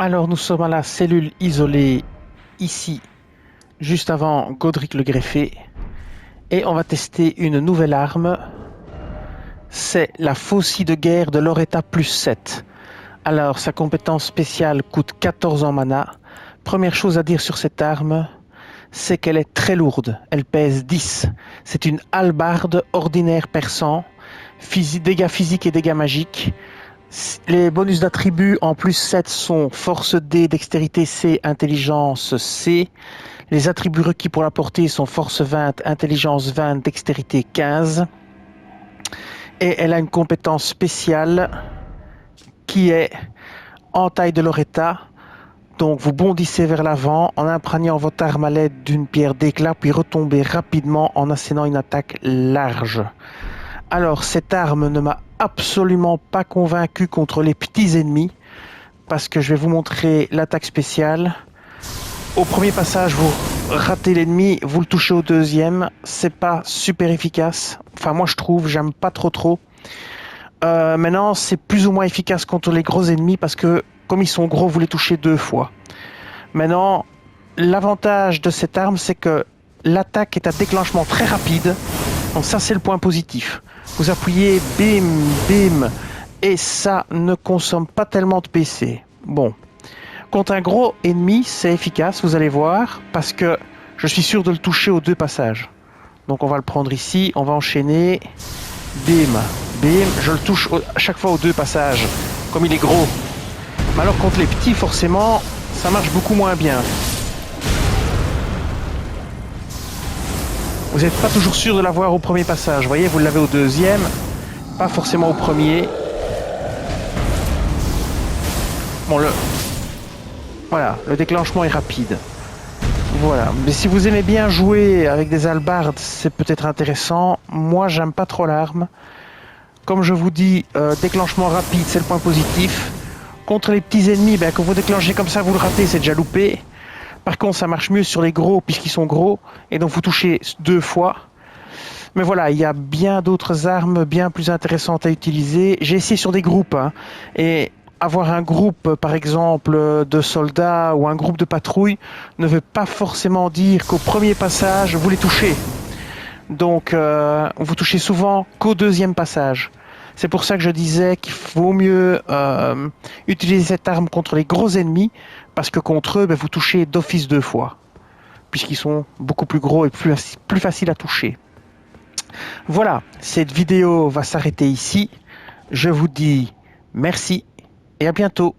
Alors nous sommes à la cellule isolée ici, juste avant Godric le greffé, et on va tester une nouvelle arme. C'est la faucille de guerre de Loretta +7. Alors sa compétence spéciale coûte 14 en mana. Première chose à dire sur cette arme, c'est qu'elle est très lourde. Elle pèse 10. C'est une hallebarde ordinaire perçant, dégâts physiques et dégâts magiques. Les bonus d'attributs en +7 sont force D, dextérité C, intelligence C. Les attributs requis pour la portée sont force 20, intelligence 20, dextérité 15. Et elle a une compétence spéciale qui est entaille de Loretta. Donc vous bondissez vers l'avant en imprégnant votre arme à l'aide d'une pierre d'éclat, puis retombez rapidement en assénant une attaque large. Alors cette arme ne m'a absolument pas convaincu contre les petits ennemis, parce que je vais vous montrer l'attaque spéciale. Au premier passage, vous ratez l'ennemi, vous le touchez au deuxième, c'est pas super efficace. Enfin moi je trouve, j'aime pas trop. Maintenant c'est plus ou moins efficace contre les gros ennemis, parce que comme ils sont gros, vous les touchez 2 fois. Maintenant, l'avantage de cette arme, c'est que l'attaque est à déclenchement très rapide, donc ça c'est le point positif. Vous appuyez bim, bim, et ça ne consomme pas tellement de PC. Bon, contre un gros ennemi, c'est efficace, vous allez voir, parce que je suis sûr de le toucher aux 2 passages. Donc on va le prendre ici, on va enchaîner, bim, bim, je le touche à chaque fois aux 2 passages, comme il est gros. Mais alors contre les petits, forcément, ça marche beaucoup moins bien. Vous n'êtes pas toujours sûr de l'avoir au premier passage. Vous voyez, vous l'avez au deuxième, pas forcément au premier. Bon, voilà, le déclenchement est rapide. Voilà, mais si vous aimez bien jouer avec des hallebardes, c'est peut-être intéressant. Moi, j'aime pas trop l'arme. Comme je vous dis, déclenchement rapide, c'est le point positif. Contre les petits ennemis, quand vous déclenchez comme ça, vous le ratez, c'est déjà loupé. Par contre, ça marche mieux sur les gros, puisqu'ils sont gros, et donc vous touchez 2 fois. Mais voilà, il y a bien d'autres armes bien plus intéressantes à utiliser. J'ai essayé sur des groupes, hein, et avoir un groupe, par exemple, de soldats ou un groupe de patrouille ne veut pas forcément dire qu'au premier passage, vous les touchez. Donc, vous touchez souvent qu'au deuxième passage. C'est pour ça que je disais qu'il vaut mieux utiliser cette arme contre les gros ennemis, parce que contre eux, vous touchez d'office 2 fois, puisqu'ils sont beaucoup plus gros et plus faciles à toucher. Voilà, cette vidéo va s'arrêter ici. Je vous dis merci et à bientôt.